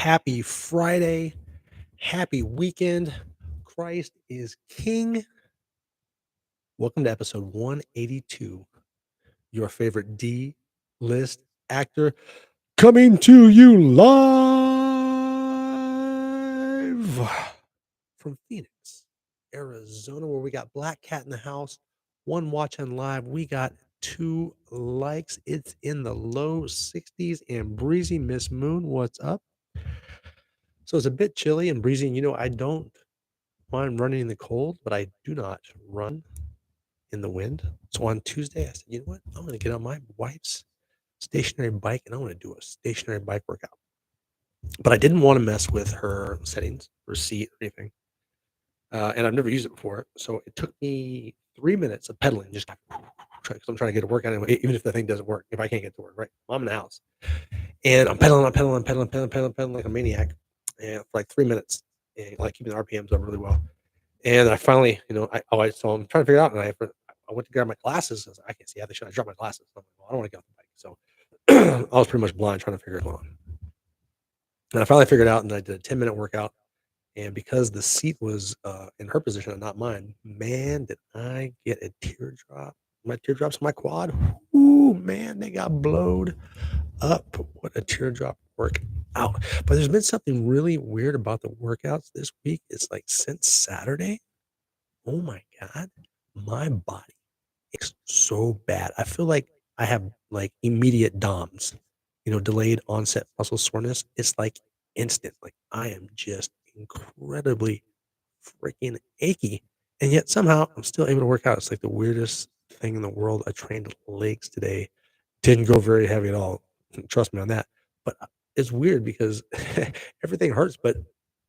Happy Friday. Happy weekend. Christ is King. Welcome to episode 182. Your favorite D list actor coming to you live from Phoenix, Arizona, where we got Black Cat in the house. One watching live. We got 2 likes. It's in the low 60s and breezy. Miss Moon, what's up? So it's a bit chilly and breezy. And I don't mind running in the cold, but I do not run in the wind. So on Tuesday, I said, you know what? I'm going to get on my wife's stationary bike and I'm going to do a stationary bike workout. But I didn't want to mess with her settings or seat or anything. And I've never used it before. So it took me 3 minutes of pedaling, just because I'm trying to get a workout anyway, even if the thing doesn't work, if I can't get to work, right? I'm in the house. And I'm pedaling like a maniac. And for like 3 minutes, and like keeping the RPMs up really well. And I finally, so I'm trying to figure it out. And I went to grab my glasses. I was like, I can't see. I think I dropped my glasses. I'm like, well, I don't want to get off the bike. So I was pretty much blind trying to figure it out. And I finally figured it out, and I did a 10-minute workout. And because the seat was in her position and not mine, man, did I get a teardrop. My teardrops on my quad. Ooh, man, they got blowed up. What a teardrop workout. But there's been something really weird about the workouts this week. It's like since Saturday, oh my God, my body is so bad. I feel like I have like immediate DOMS, delayed onset muscle soreness. It's like instant. Like I am just incredibly freaking achy. And yet somehow I'm still able to work out. It's like the weirdest thing in the world. I trained legs today. Didn't go very heavy at all. Trust me on that. But it's weird because everything hurts, but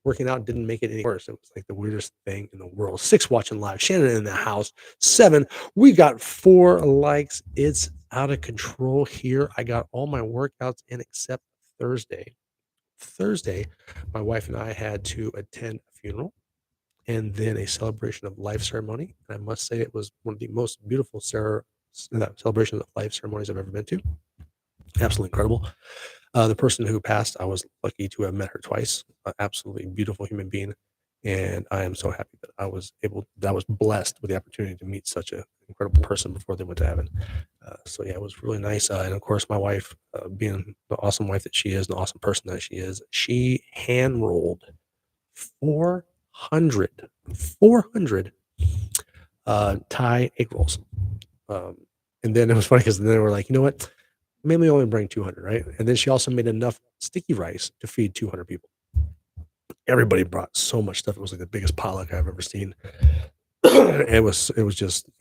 working out didn't make it any worse. It was like the weirdest thing in the world. 6 watching live. Shannon in the house. 7. We got 4 likes. It's out of control here. I got all my workouts in except Thursday. Thursday, my wife and I had to attend a funeral and then a celebration of life ceremony. And I must say it was one of the most beautiful celebration of life ceremonies I've ever been to. Absolutely incredible. The person who passed, I was lucky to have met her twice. Absolutely beautiful human being. And I am so happy that I was blessed with the opportunity to meet such an incredible person before they went to heaven. So yeah, it was really nice. And of course, my wife, being the awesome wife that she is, the awesome person that she hand rolled 400 Thai egg rolls. And then it was funny because then they were like, you know what? Maybe only bring 200, right? And then she also made enough sticky rice to feed 200 people. Everybody brought so much stuff. It was like the biggest potluck I've ever seen. It was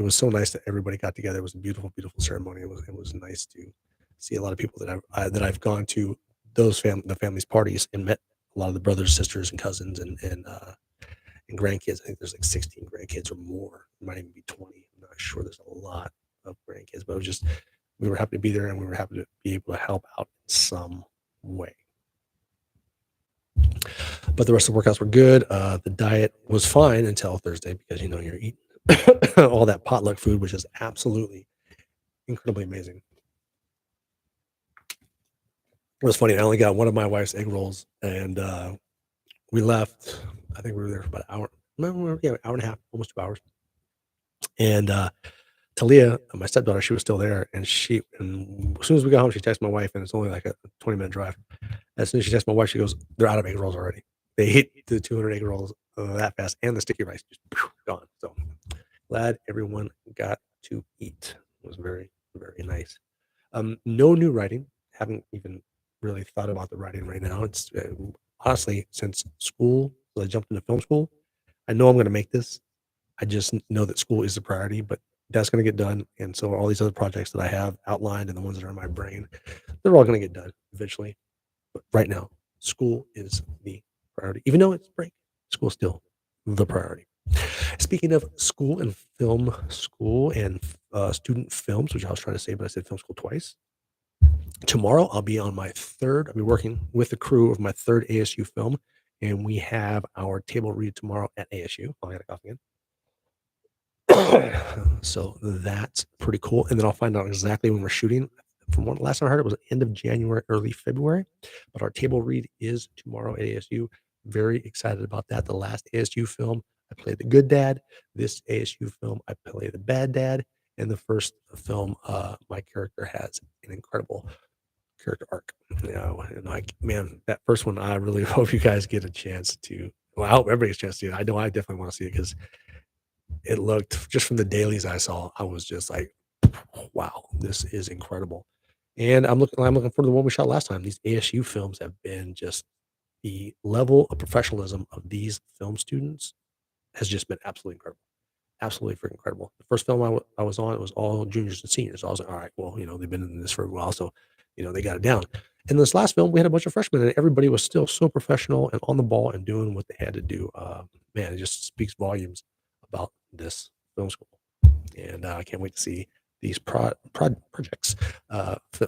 so nice that everybody got together. It was a beautiful, beautiful ceremony. It was nice to see a lot of people that I've gone to the family's parties and met a lot of the brothers, sisters, and cousins and grandkids. I think there's like 16 grandkids or more. It might even be 20. I'm not sure. There's a lot of grandkids, but it was just, we were happy to be there and we were happy to be able to help out in some way. But the rest of the workouts were good. The diet was fine until Thursday because, you're eating all that potluck food, which is absolutely incredibly amazing. It was funny. I only got one of my wife's egg rolls and we left. I think we were there for about an hour. Yeah, hour and a half, almost 2 hours. And Talia, my stepdaughter, she was still there, and as soon as we got home, she texted my wife, and it's only like a 20-minute drive. As soon as she texted my wife, she goes, "They're out of egg rolls already. They hit the 200 egg rolls that fast, and the sticky rice just gone." So glad everyone got to eat. It was very, very nice. No new writing. Haven't even really thought about the writing right now. It's honestly, since school, I jumped into film school. I know I'm going to make this. I just know that school is the priority, but that's going to get done. And so all these other projects that I have outlined and the ones that are in my brain, they're all going to get done eventually. But right now, school is the priority. Even though it's break, school's still the priority. Speaking of school and film school and student films, which I was trying to say, but I said film school twice. Tomorrow, I'll be working with the crew of my 3rd ASU film, and we have our table read tomorrow at ASU. Oh, I got a cough again. So that's pretty cool. And then I'll find out exactly when we're shooting. from what last time I heard, it was end of January, early February. But our table read is tomorrow at ASU. Very excited about that. The last ASU film, I played the good dad. This ASU film, I play the bad dad. And the first film, my character has an incredible character arc. And like, man, that first one, I really hope you guys get a chance to. Well, I hope everybody gets a chance to see it. I know I definitely want to see it because it looked just from the dailies I saw, I was just like, wow, this is incredible. And I'm looking for the one we shot last time. These ASU films have been just the level of professionalism of these film students has just been absolutely incredible. Absolutely freaking incredible. The first film I was on, it was all juniors and seniors. So I was like, all right, well, they've been in this for a while, so they got it down. And this last film, we had a bunch of freshmen, and everybody was still so professional and on the ball and doing what they had to do. Man, it just speaks volumes about this film school, and I can't wait to see these projects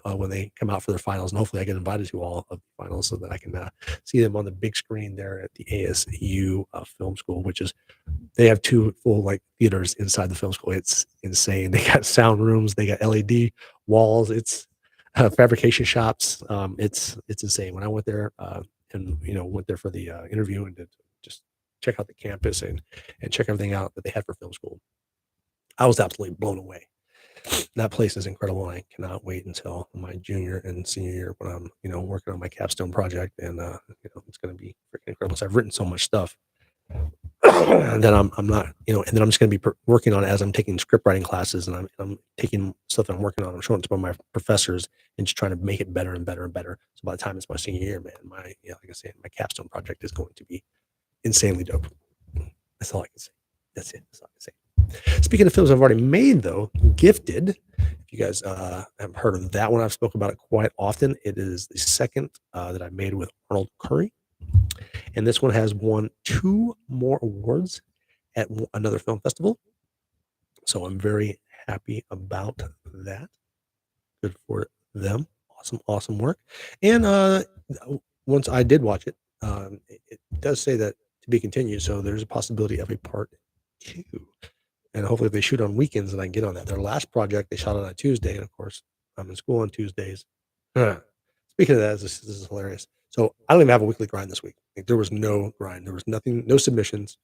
when they come out for their finals, and hopefully I get invited to all of the finals so that I can see them on the big screen there at the ASU Film School, which is they have two full like theaters inside the film school. It's insane. They got sound rooms, they got LED walls. It's fabrication shops. It's insane. When I went there and went there for the interview and to just check out the campus and check everything out that they had for film school, I was absolutely blown away. That place is incredible, and I cannot wait until my junior and senior year when I'm working on my capstone project, and it's going to be freaking incredible. So I've written so much stuff that I'm not, and then I'm just going to be working on it as I'm taking script writing classes, and I'm taking stuff that I'm working on. I'm showing it to my professors and just trying to make it better and better and better. So by the time it's my senior year, man, like I said, my capstone project is going to be insanely dope. That's all I can say. That's it. That's all I can say. Speaking of films I've already made, though, Gifted. If you guys have heard of that one, I've spoken about it quite often. It is the second that I made with Arnold Curry. And this one has won 2 more awards at another film festival. So I'm very happy about that. Good for them. Awesome, awesome work. And once I did watch it, it does say that to be continued. So there's a possibility of a part 2. And hopefully if they shoot on weekends, then I can get on that. Their last project, they shot on a Tuesday. And of course, I'm in school on Tuesdays. Speaking of that, this is hilarious. So I don't even have a weekly grind this week. Like, there was no grind. There was nothing, no submissions.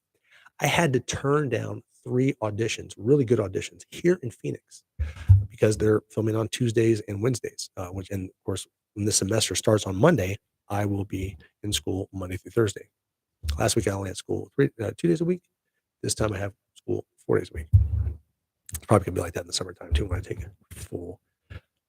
I had to turn down 3 auditions, really good auditions here in Phoenix because they're filming on Tuesdays and Wednesdays, and of course, when this semester starts on Monday, I will be in school Monday through Thursday. Last week, I only had school 2 days a week. This time I have school 4 days a week. It's probably going to be like that in the summertime too when I take full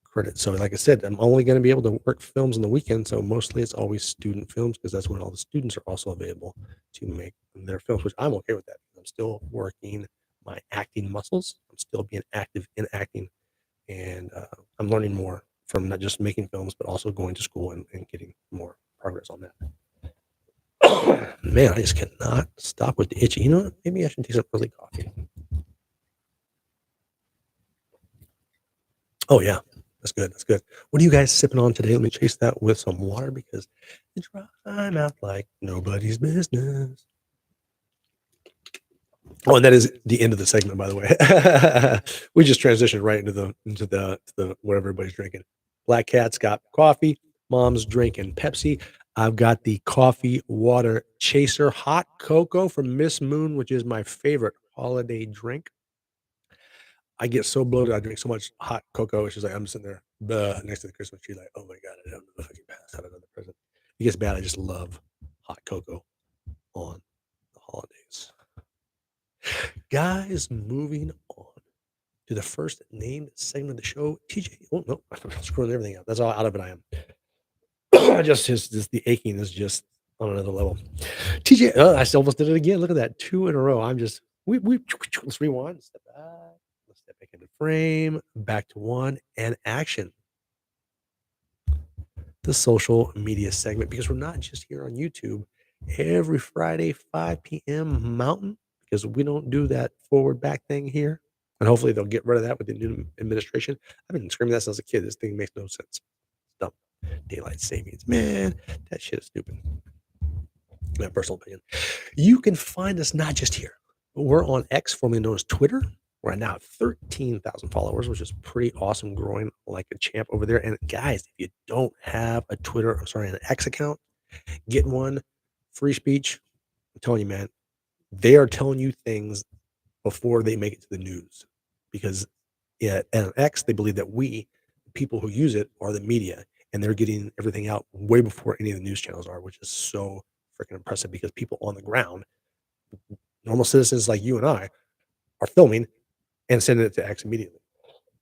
credit. So like I said, I'm only going to be able to work films on the weekend. So mostly it's always student films because that's when all the students are also available to make their films, which I'm okay with that. I'm still working my acting muscles. I'm still being active in acting. And I'm learning more from not just making films, but also going to school and getting more progress on that. Man, I just cannot stop with the itchy. You know what? Maybe I should take some early coffee. Oh, yeah. That's good. That's good. What are you guys sipping on today? Let me chase that with some water because it's dry mouth like nobody's business. Oh, and that is the end of the segment, by the way. We just transitioned right into the what everybody's drinking. Black Cat's got coffee. Mom's drinking Pepsi. I've got the coffee water chaser hot cocoa from Miss Moon, which is my favorite holiday drink. I get so bloated. I drink so much hot cocoa. She's like, I'm sitting there next to the Christmas tree, like, oh my God, I don't know if I can pass out another present. It gets bad. I just love hot cocoa on the holidays. Guys, moving on to the first named segment of the show. TJ, oh no, I'm screwing everything up. That's how out of it I am. just the aching is just on another level. TJ, I almost did it again. Look at that, 2 in a row. I'm just let's rewind. Step back. Let's step back into frame. Back to 1 and action. The social media segment, because we're not just here on YouTube every Friday, 5 p.m. Mountain, because we don't do that forward back thing here. And hopefully they'll get rid of that with the new administration. I've been screaming that since a kid. This thing makes no sense. It's dumb. Daylight savings. Man, that shit is stupid. My personal opinion. You can find us not just here, but we're on X, formerly known as Twitter. Right now at 13,000 followers, which is pretty awesome, growing like a champ over there. And guys, if you don't have a an X account, get one. Free speech. I'm telling you, man, they are telling you things before they make it to the news because yeah, at X, they believe that we, people who use it, are the media, and they're getting everything out way before any of the news channels are, which is so freaking impressive because people on the ground, normal citizens like you and I, are filming and sending it to X immediately.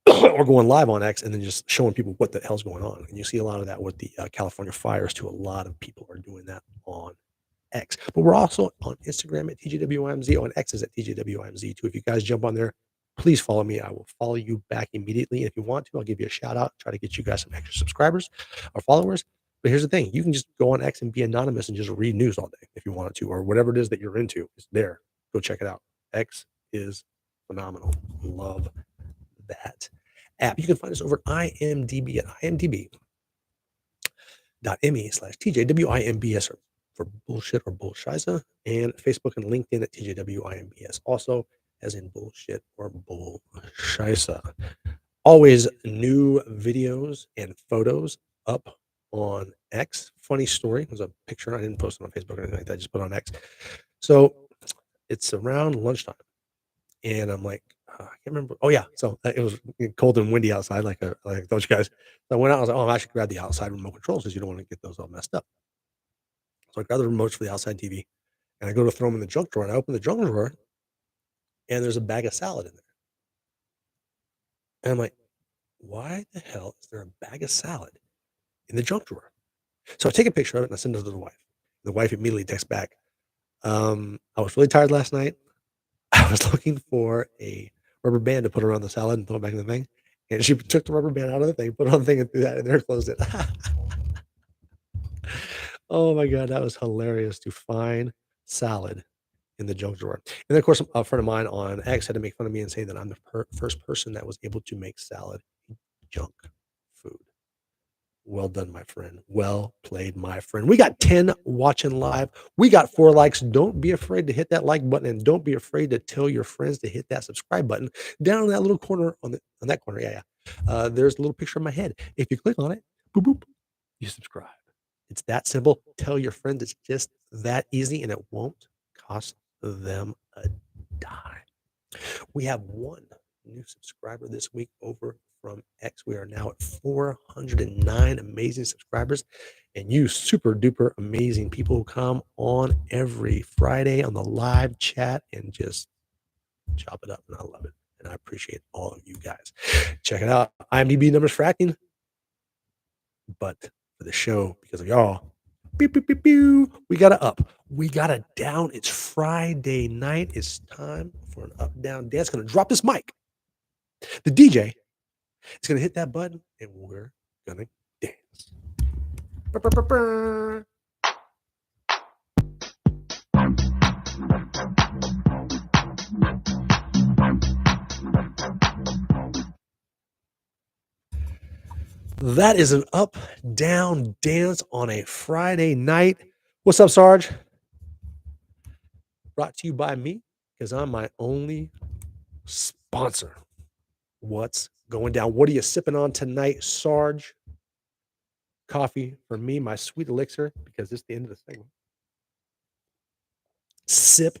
Or going live on X and then just showing people what the hell's going on. And you see a lot of that with the California fires too. A lot of people are doing that on X. But we're also on Instagram at TJWIMZ, on X is at TJWIMZ too. If you guys jump on there, please follow me. I will follow you back immediately. And if you want to, I'll give you a shout out, try to get you guys some extra subscribers or followers. But here's the thing, you can just go on X and be anonymous and just read news all day if you wanted to, or whatever it is that you're into. It's there. Go check it out. X is phenomenal. Love that app. You can find us over at IMDb at imdb.me/TJWIMBS for bullshit or bullshiza, and Facebook and LinkedIn at TJWIMBS, also as in bullshit or bullshiza. Always new videos and photos up on X. Funny story. There's a picture. I didn't post it on Facebook or anything like that. I just put it on X. So it's around lunchtime. And I'm like, I can't remember. Oh yeah, so it was cold and windy outside, like I told you guys. So I went out. I was like, oh, I should grab the outside remote controls because you don't want to get those all messed up. So I grab the remotes for the outside TV, and I go to throw them in the junk drawer. And I open the junk drawer, and there's a bag of salad in there. And I'm like, why the hell is there a bag of salad in the junk drawer? So I take a picture of it and I send it to the wife. The wife immediately texts back, I was really tired last night. I was looking for a rubber band to put around the salad and throw it back in the thing. And she took the rubber band out of the thing, put it on the thing, and threw that in there, closed it. Oh my God, that was hilarious to find salad in the junk drawer. And then, of course, a friend of mine on X had to make fun of me and say that I'm the first person that was able to make salad junk food. Well done, my friend. Well played, my friend. We got 10 watching live. We got 4 likes. Don't be afraid to hit that like button, and don't be afraid to tell your friends to hit that subscribe button down in that little corner on that corner. Yeah, yeah. There's a little picture of my head. If you click on it, boop boop, you subscribe. It's that simple. Tell your friends it's just that easy, and it won't cost them a dime. We have one new subscriber this week over from X. We are now at 409 amazing subscribers, and you super duper amazing people who come on every Friday on the live chat and just chop it up. And I love it. And I appreciate all of you guys. Check it out. IMDb numbers for acting, but for the show, because of y'all, pew, pew, pew, pew, we got it up. We got it down. It's Friday night. It's time for an up down dance. Gonna drop this mic. The DJ is gonna hit that button, and we're gonna dance. Brr, brr, brr, brr. That is an up down dance on a Friday night. What's up, Sarge? Brought to you by me because I'm my only sponsor. What's going down? What are you sipping on tonight, Sarge? Coffee for me, my sweet elixir, because it's the end of the segment. Sip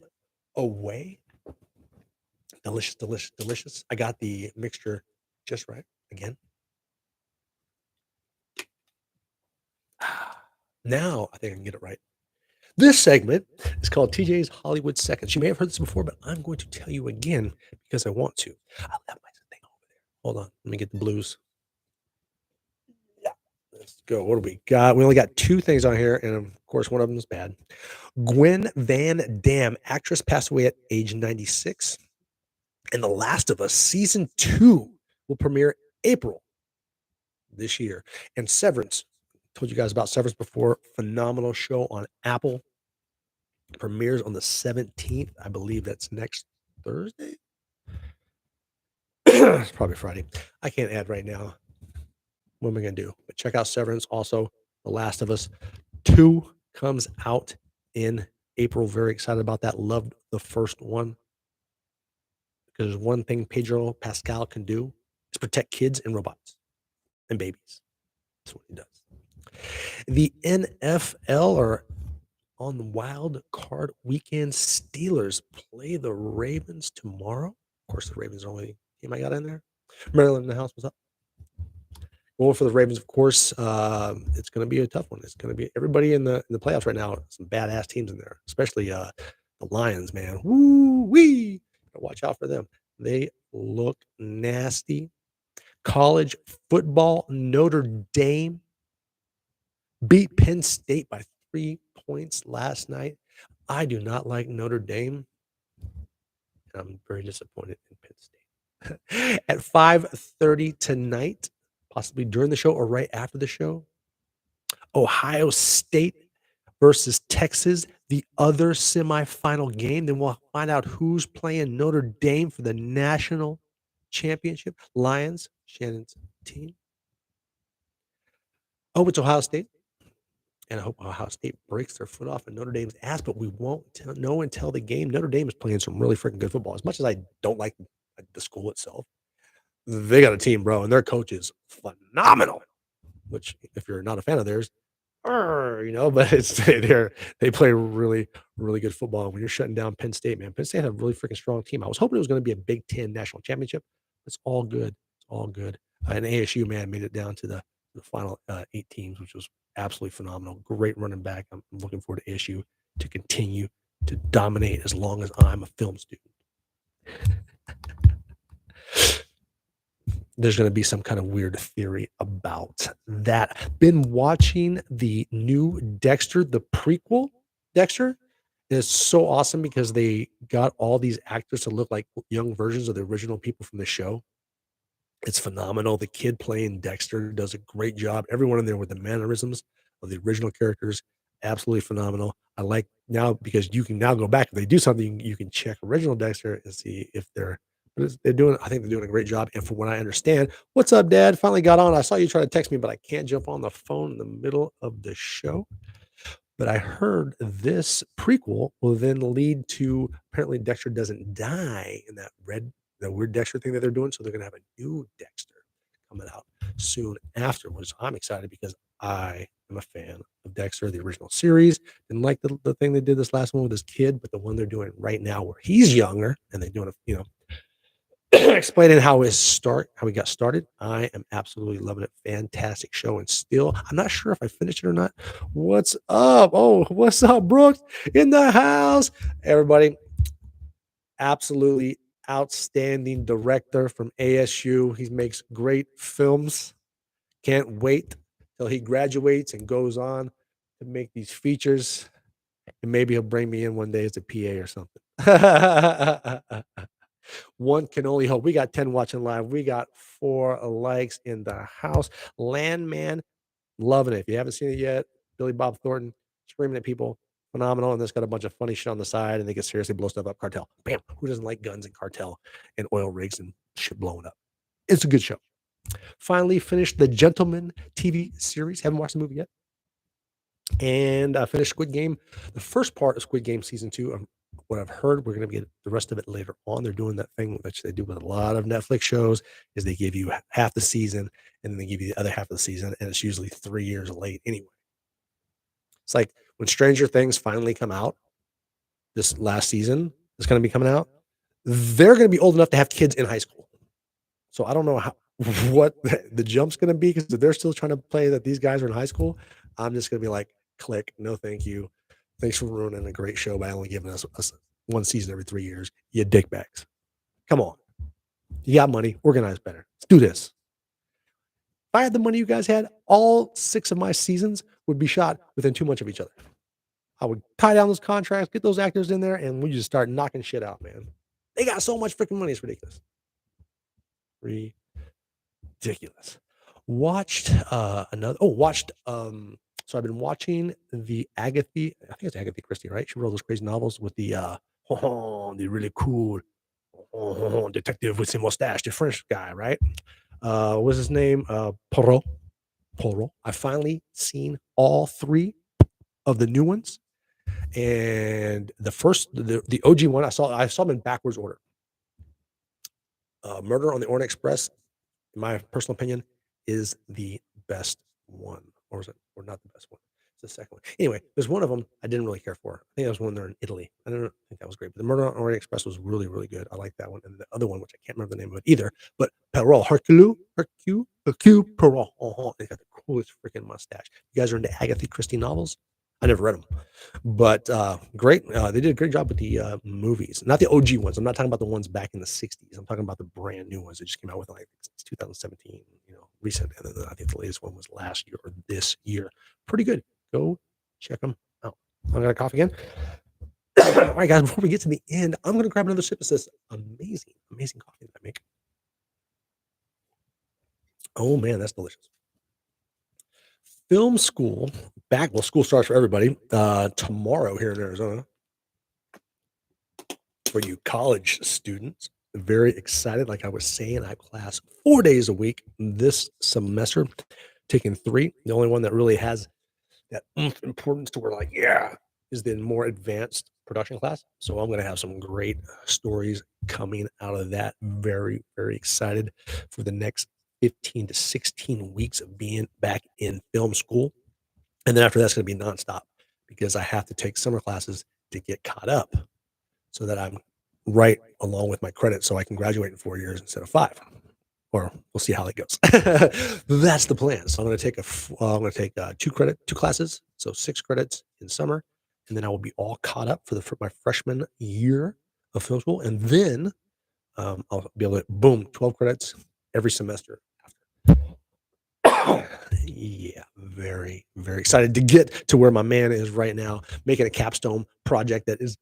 away. Delicious, delicious, delicious. I got the mixture just right again. Now I think I can get it right. This segment is called TJ's Hollywood Seconds. You may have heard this before, but I'm going to tell you again because I want to. I left my thing over there. Hold on. Let me get the blues. Yeah. Let's go. What do we got? We only got 2 things on here, and of course, one of them is bad. Gwen Van Dam, actress, passed away at age 96. And The Last of Us season 2 will premiere April this year. And Severance, told you guys about Severance before, phenomenal show on Apple. Premieres on the 17th. I believe that's next Thursday. It's probably Friday. I can't add right now. What am I going to do? But check out Severance. Also, The Last of Us 2 comes out in April. Very excited about that. Loved the first one. because one thing Pedro Pascal can do is protect kids and robots and babies. That's what he does. The NFL or on the wild card weekend, Steelers play the Ravens tomorrow. Of course, the Ravens are the only team I got in there. Maryland in the house. What's up? Going for the Ravens, of course. It's going to be a tough one. It's going to be everybody in the playoffs right now. Some badass teams in there, especially the Lions, man. Woo wee! Watch out for them. They look nasty. College football, Notre Dame beat Penn State by 3 points last night. I do not like Notre Dame, and I'm very disappointed in Penn State. At 5:30 tonight, possibly during the show or right after the show, Ohio State versus Texas, the other semifinal game. Then we'll find out who's playing Notre Dame for the national championship. Lions, Shannon's team. Oh, it's Ohio State. And I hope Ohio State breaks their foot off in Notre Dame's ass, but we won't know until the game. Notre Dame is playing some really freaking good football. As much as I don't like the school itself, they got a team, bro, and their coach is phenomenal. Which, if you're not a fan of theirs, but they play really, really good football. When you're shutting down Penn State, man, Penn State had a really freaking strong team. I was hoping it was going to be a Big Ten national championship. It's all good. It's all good. And ASU, man, made it down to the final 8 teams, which was absolutely phenomenal. Great running back. I'm looking forward to ASU to continue to dominate as long as I'm a film student. There's going to be some kind of weird theory about that. Been watching the new Dexter, the prequel Dexter. It's so awesome because they got all these actors to look like young versions of the original people from the show. It's phenomenal. The kid playing Dexter does a great job. Everyone in there with the mannerisms of the original characters, absolutely phenomenal. I like now because you can now go back. If they do something, you can check original Dexter and see if they're doing. I think they're doing a great job. And from what I understand, what's up, Dad? Finally got on. I saw you try to text me, but I can't jump on the phone in the middle of the show. But I heard this prequel will then lead to apparently Dexter doesn't die in the weird Dexter thing that they're doing. So they're going to have a new Dexter coming out soon after, which I'm excited because I am a fan of Dexter, the original series. Didn't like the thing they did this last one with his kid, but the one they're doing right now where he's younger and they're doing explaining how he got started. I am absolutely loving it. Fantastic show. And still, I'm not sure if I finished it or not. What's up? Oh, what's up, Brooks? In the house. Everybody, absolutely outstanding director from ASU. He makes great films. Can't wait till he graduates and goes on to make these features. And maybe he'll bring me in one day as a PA or something. One can only hope. We got 10 watching live. We got 4 likes in the house. Landman, loving it. If you haven't seen it yet, Billy Bob Thornton screaming at people, phenomenal. And it's got a bunch of funny shit on the side, and they get seriously blow stuff up. Cartel, bam. Who doesn't like guns and cartel and oil rigs and shit blowing up? It's a good show. Finally finished the Gentleman TV series. Haven't watched the movie yet. And I finished Squid Game. The first part of Squid Game season 2. What I've heard, we're going to get the rest of it later on. They're doing that thing which they do with a lot of Netflix shows, is they give you half the season and then they give you the other half of the season, and it's usually 3 years late anyway. It's like when Stranger Things finally come out, this last season is going to be coming out. They're going to be old enough to have kids in high school. So I don't know what the jump's going to be, because if they're still trying to play that these guys are in high school, I'm just going to be like, click, no thank you. Thanks for ruining a great show by only giving us one season every 3 years. You dickbags. Come on. You got money. Organize better. Let's do this. If I had the money you guys had, all 6 of my seasons would be shot within 2 months of each other. I would tie down those contracts, get those actors in there, and we just start knocking shit out, man. They got so much freaking money. It's ridiculous. Ridiculous. Watched so I've been watching the Agatha, I think it's Agatha Christie, right? She wrote those crazy novels with the really cool detective with some mustache, the French guy, right? What's his name? Poirot. I finally seen all 3 of the new ones. And the OG one, I saw them in backwards order. Murder on the Orient Express, in my personal opinion, is the best one. Or is it? Or not the best one? It's the second one. Anyway, there's one of them I didn't really care for. I think that was one there in Italy. I don't think that was great. But the Murder on Orient Express was really, really good. I like that one. And the other one, which I can't remember the name of it either, but Perrault, Hercule Perrault. They got the coolest freaking mustache. You guys are into Agatha Christie novels? I never read them. But great. They did a great job with the movies, not the OG ones. I'm not talking about the ones back in the 60s. I'm talking about the brand new ones that just came out with like it's 2017, recent. And then I think the latest one was last year or this year. Pretty good. Go check them out. I'm gonna cough again. All right, guys. Before we get to the end, I'm gonna grab another sip of this amazing, amazing coffee that I make. Oh man, that's delicious. Film school back. Well, school starts for everybody tomorrow here in Arizona. For you college students, very excited. Like I was saying, I have class 4 days a week this semester, taking three. The only one that really has that importance to where, like, yeah, is the more advanced production class. So I'm going to have some great stories coming out of that. Very, very excited for the next 15 to 16 weeks of being back in film school. And then after that's going to be nonstop because I have to take summer classes to get caught up so that I'm right along with my credit so I can graduate in 4 years instead of five. Or we'll see how that goes. That's the plan. So I'm going to take two classes, so 6 credits in summer, and then I will be all caught up for my freshman year of film school, and then I'll be able to boom 12 credits every semester after. Yeah, very, very excited to get to where my man is right now, making a capstone project that is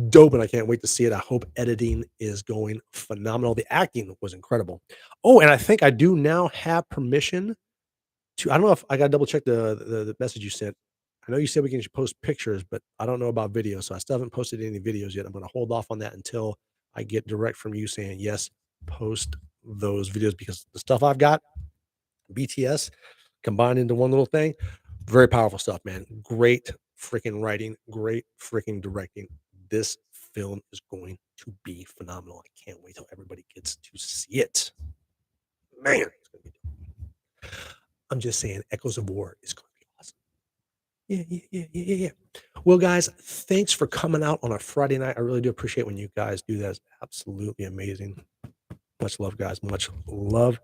dope, and I can't wait to see it. I hope editing is going phenomenal. The acting was incredible. Oh, and I think I do now have permission to. I don't know if I got to double check the message you sent. I know you said we can post pictures, but I don't know about video, so I still haven't posted any videos yet. I'm going to hold off on that until I get direct from you saying yes, post those videos because the stuff I've got, BTS combined into one little thing, very powerful stuff, man. Great freaking writing, great freaking directing. This film is going to be phenomenal. I can't wait till everybody gets to see it. Man, it's gonna be I'm just saying, Echoes of War is going to be awesome. Yeah, yeah, yeah, yeah, yeah, yeah. Well, guys, thanks for coming out on a Friday night. I really do appreciate when you guys do that. It's absolutely amazing. Much love, guys. Much love.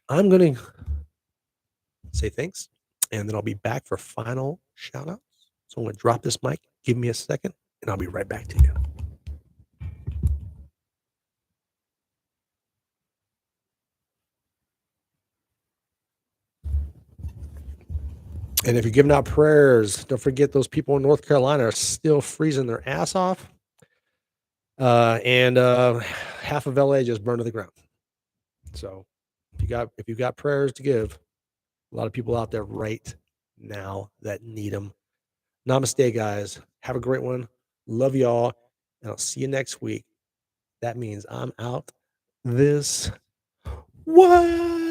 I'm going to say thanks, and then I'll be back for final shout outs. So I'm going to drop this mic. Give me a second, and I'll be right back to you. And if you're giving out prayers, don't forget those people in North Carolina are still freezing their ass off. And half of LA just burned to the ground. So if you got prayers to give, a lot of people out there right now that need them. Namaste, guys. Have a great one. Love y'all. And I'll see you next week. That means I'm out this. What?